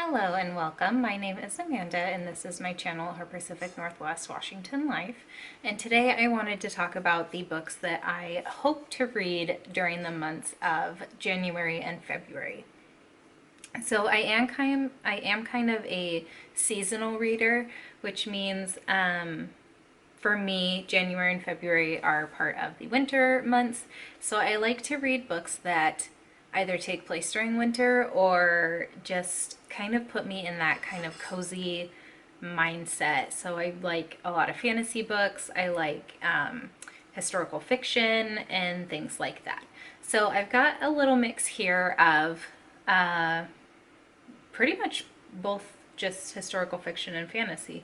Hello and welcome. My name is Amanda and this is my channel, Her Pacific Northwest Washington Life. And today I wanted to talk about the books that I hope to read during the months of January and February. So I am kind of a seasonal reader, which means for me, January and February are part of the winter months. So I like to read books that either take place during winter or just kind of put me in that kind of cozy mindset. So I like a lot of fantasy books. I like historical fiction and things like that. So I've got a little mix here of pretty much both just historical fiction and fantasy.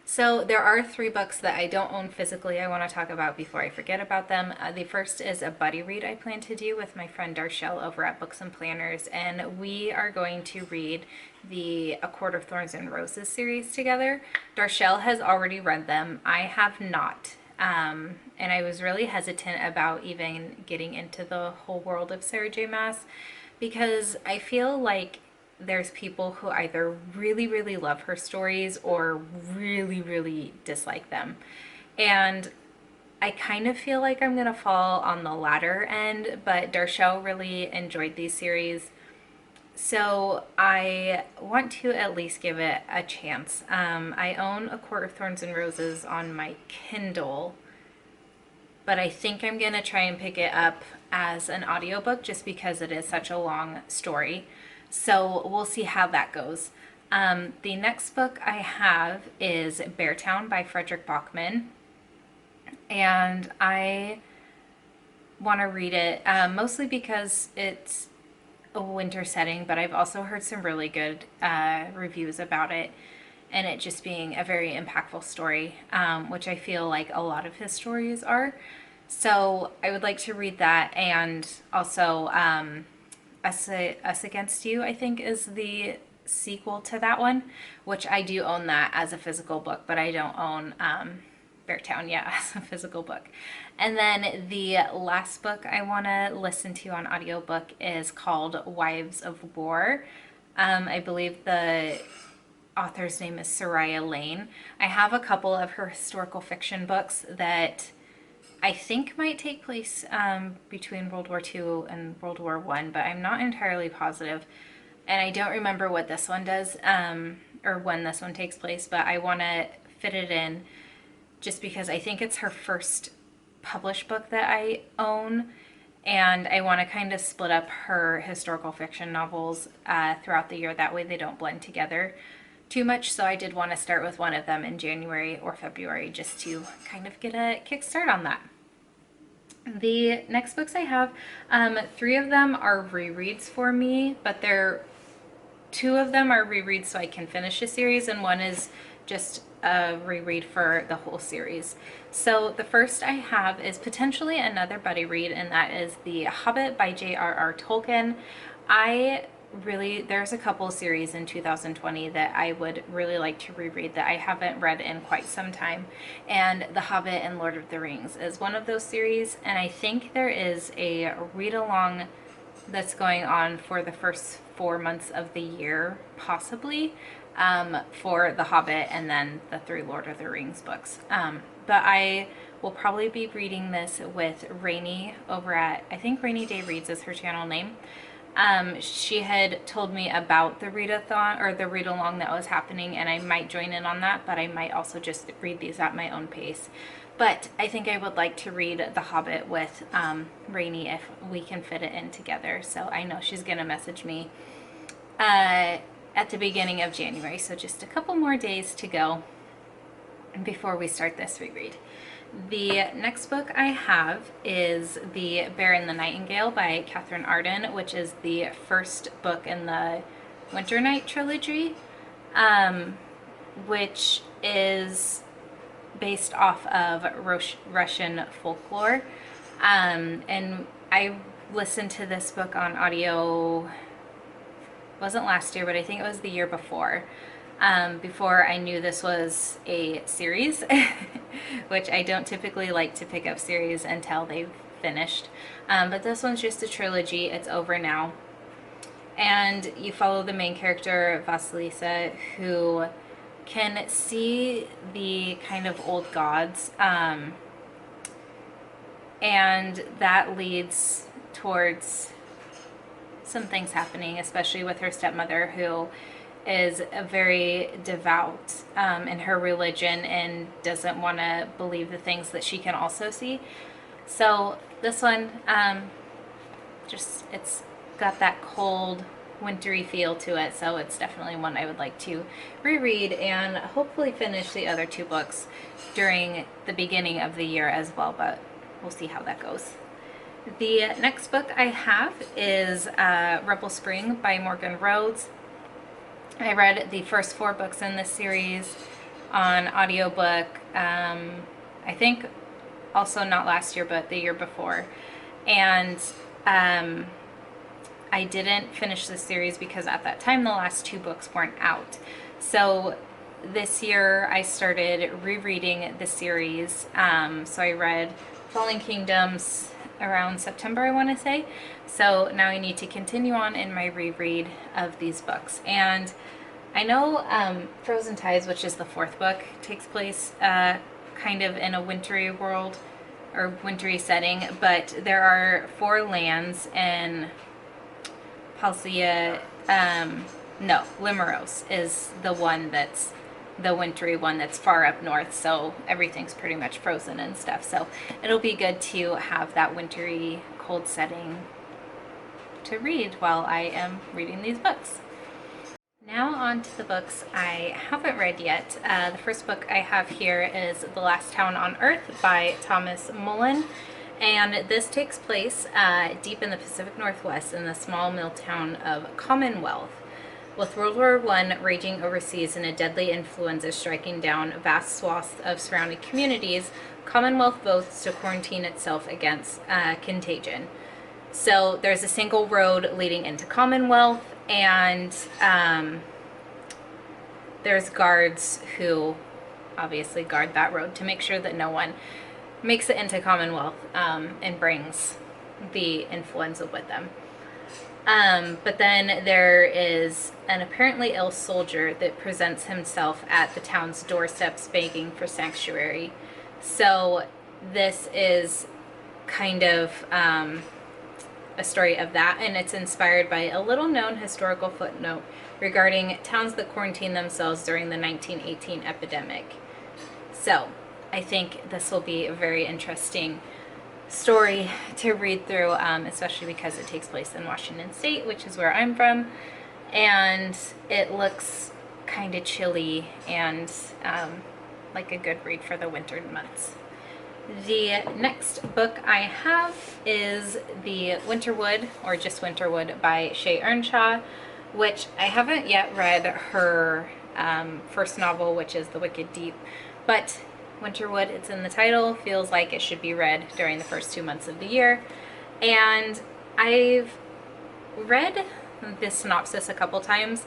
So there are three books that I don't own physically I want to talk about before I forget about them. The first is a buddy read I plan to do with my friend Darshell over at Books and Planners, and we are going to read the A Court of Thorns and Roses series together. Darshell has already read them. I have not. And I was really hesitant about even getting into the whole world of Sarah J. Maas because I feel like there's people who either really, really love her stories or really, really dislike them. And I kind of feel like I'm going to fall on the latter end, but Darshell really enjoyed these series. So I want to at least give it a chance. I own A Court of Thorns and Roses on my Kindle, but I think I'm going to try and pick it up as an audiobook just because it is such a long story. So we'll see how that goes. The next book I have is Beartown by Frederick Bachman, and I want to read it mostly because it's a winter setting, but I've also heard some really good reviews about it and it just being a very impactful story, which I feel like a lot of his stories are. So I would like to read that, and also Us Against You, I think, is the sequel to that one, which I do own that as a physical book, but I don't own Beartown yet as a physical book. And then the last book I want to listen to on audiobook is called Wives of War. I believe the author's name is Soraya Lane. I have a couple of her historical fiction books that I think might take place between World War II and World War I, but I'm not entirely positive. And I don't remember what this one does or when this one takes place, but I want to fit it in just because I think it's her first published book that I own. And I want to kind of split up her historical fiction novels throughout the year. That way they don't blend together too much. So I did want to start with one of them in January or February just to kind of get a kickstart on that. The next books I have, three of them are rereads for me, but two of them are rereads so I can finish a series, and one is just a reread for the whole series. So the first I have is potentially another buddy read, and that is The Hobbit by J.R.R. Tolkien. There's a couple series in 2020 that I would really like to reread that I haven't read in quite some time, and The Hobbit and Lord of the Rings is one of those series, and I think there is a read-along that's going on for the first 4 months of the year, possibly, for The Hobbit and then the three Lord of the Rings books. But I will probably be reading this with Rainy over at, I think Rainy Day Reads is her channel name. She had told me about the readathon or the read along that was happening, and I might join in on that, but I might also just read these at my own pace. But I think I would like to read The Hobbit with Rainy if we can fit it in together. So I know she's going to message me at the beginning of January, so just a couple more days to go before we start this reread. The next book I have is The Bear and the Nightingale by Catherine Arden, which is the first book in the Winter Night trilogy, which is based off of Russian folklore. And I listened to this book on audio, wasn't last year, but I think it was the year before. Before I knew this was a series, which I don't typically like to pick up series until they've finished. But this one's just a trilogy. It's over now. And you follow the main character, Vasilisa, who can see the kind of old gods, and that leads towards some things happening, especially with her stepmother, who is a very devout in her religion and doesn't want to believe the things that she can also see. So this one, it's got that cold, wintry feel to it, so it's definitely one I would like to reread and hopefully finish the other two books during the beginning of the year as well, but we'll see how that goes. The next book I have is Rebel Spring by Morgan Rhodes. I read the first 4 books in this series on audiobook, I think also not last year, but the year before. And I didn't finish the series because at that time the last 2 books weren't out. So this year I started rereading the series. So I read Fallen Kingdoms around September, I want to say. So now I need to continue on in my reread of these books. And I know Frozen Tides, which is the 4th book, takes place kind of in a wintry world or wintry setting, but there are 4 lands in Palsia. No, Limeros is the one that's the wintry one that's far up north, so everything's pretty much frozen and stuff. So it'll be good to have that wintry cold setting to read while I am reading these books. Now on to the books I haven't read yet. The first book I have here is The Last Town on Earth by Thomas Mullen. And this takes place deep in the Pacific Northwest in the small mill town of Commonwealth. With World War I raging overseas and a deadly influenza striking down vast swaths of surrounding communities, Commonwealth votes to quarantine itself against contagion. So there's a single road leading into Commonwealth, and there's guards who obviously guard that road to make sure that no one makes it into Commonwealth and brings the influenza with them. But then there is an apparently ill soldier that presents himself at the town's doorsteps begging for sanctuary. So this is kind of a story of that, and it's inspired by a little known historical footnote regarding towns that quarantined themselves during the 1918 epidemic. So I think this will be a very interesting story to read through, especially because it takes place in Washington State, which is where I'm from, and it looks kind of chilly and like a good read for the winter months. The next book I have is The Winterwood, or just Winterwood, by Shea Ernshaw, which I haven't yet read her first novel, which is The Wicked Deep, but Winterwood, it's in the title, feels like it should be read during the first 2 months of the year. And I've read this synopsis a couple times,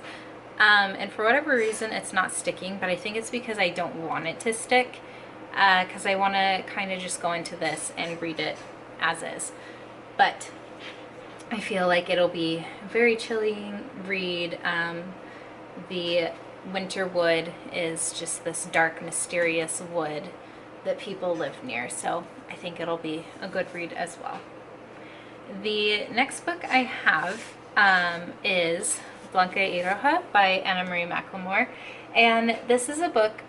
and for whatever reason it's not sticking, but I think it's because I don't want it to stick, because I want to kind of just go into this and read it as is. But I feel like it'll be a very chilling read. The Winterwood is just this dark, mysterious wood that people live near, so I think it'll be a good read as well. The next book I have is Blanca y Roja by Anna Marie McLemore, and this is a book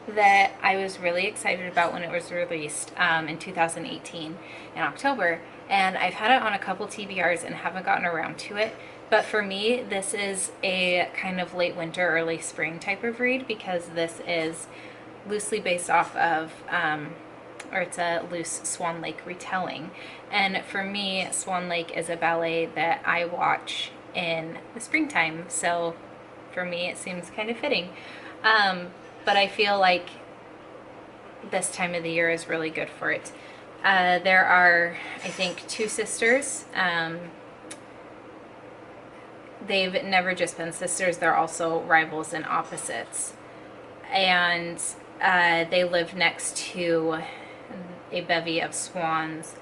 that I was really excited about when it was released in 2018 in October, and I've had it on a couple TBRs and haven't gotten around to it. But for me, this is a kind of late winter, early spring type of read, because this is loosely based off of, or it's a loose Swan Lake retelling. And for me, Swan Lake is a ballet that I watch in the springtime, so for me it seems kind of fitting. But I feel like this time of the year is really good for it. There are, I think, 2 sisters. They've never just been sisters, they're also rivals and opposites. And they live next to a bevy of swans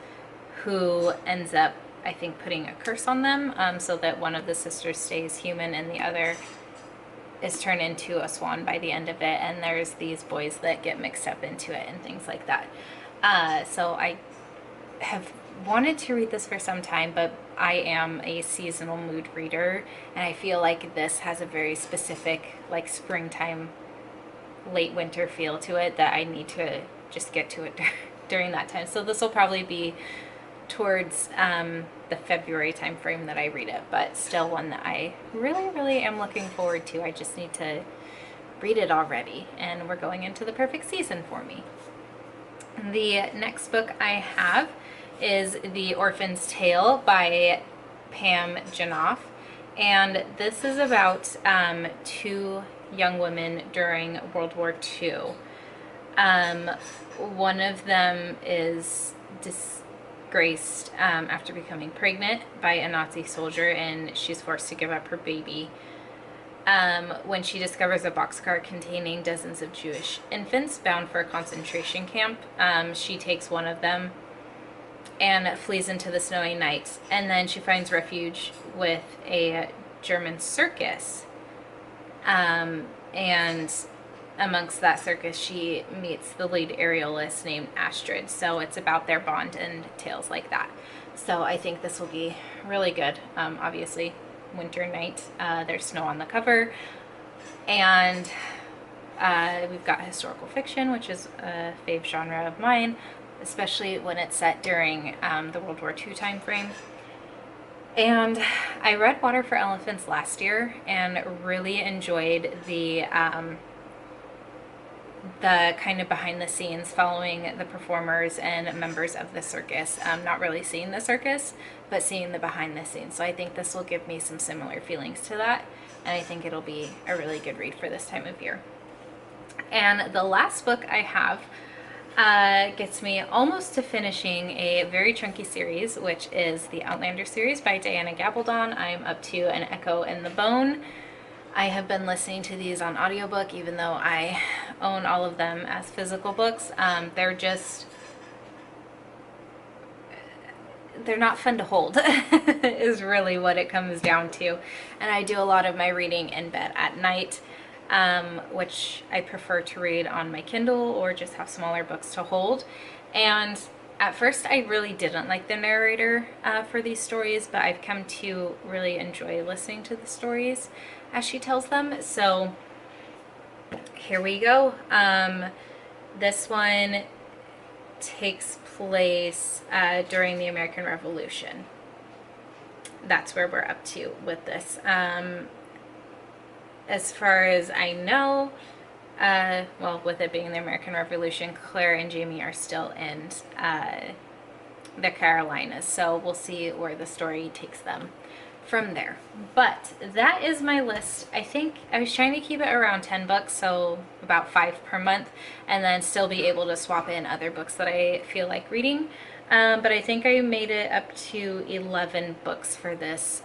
who ends up I think, putting a curse on them, so that one of the sisters stays human and the other is turned into a swan by the end of it, and there's these boys that get mixed up into it and things like that. So I have wanted to read this for some time, but I am a seasonal mood reader, and I feel like this has a very specific, like, springtime, late winter feel to it that I need to just get to it during that time. So this will probably be towards the February time frame that I read it, but still one that I really, really am looking forward to. I just need to read it already, and we're going into the perfect season for me. The next book I have is The Orphan's Tale by Pam Janoff, and this is about two young women during World War II. One of them is disgraced after becoming pregnant by a Nazi soldier, and she's forced to give up her baby. When she discovers a boxcar containing dozens of Jewish infants bound for a concentration camp, she takes one of them and flees into the snowy night. And then she finds refuge with a German circus. And amongst that circus, she meets the lead aerialist named Astrid. So it's about their bond and tales like that. So I think this will be really good. Obviously, winter night, there's snow on the cover, and we've got historical fiction, which is a fave genre of mine, especially when it's set during the World War II time frame. And I read Water for Elephants last year and really enjoyed the kind of behind the scenes, following the performers and members of the circus. Not really seeing the circus, but seeing the behind the scenes. So I think this will give me some similar feelings to that, and I think it'll be a really good read for this time of year. And the last book I have gets me almost to finishing a very chunky series, which is the Outlander series by Diana Gabaldon. I'm up to An Echo in the Bone. I have been listening to these on audiobook, even though I own all of them as physical books. They're not fun to hold is really what it comes down to. And I do a lot of my reading in bed at night, which I prefer to read on my Kindle or just have smaller books to hold. And at first I really didn't like the narrator for these stories, but I've come to really enjoy listening to the stories as she tells them. So here we go. This one takes place during the American Revolution. That's where we're up to with this. As far as I know, well, with it being the American Revolution, Claire and Jamie are still in the Carolinas, so we'll see where the story takes them from there. But that is my list. I think I was trying to keep it around 10 books, so about 5 per month, and then still be able to swap in other books that I feel like reading. But I think I made it up to 11 books for this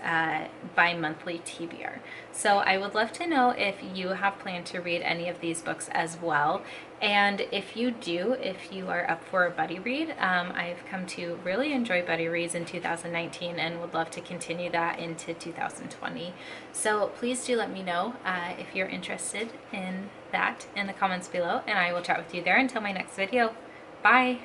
bi-monthly TBR. So I would love to know if you have planned to read any of these books as well. And if you do, if you are up for a buddy read, I've come to really enjoy buddy reads in 2019 and would love to continue that into 2020. So please do let me know if you're interested in that in the comments below, and I will chat with you there until my next video. Bye!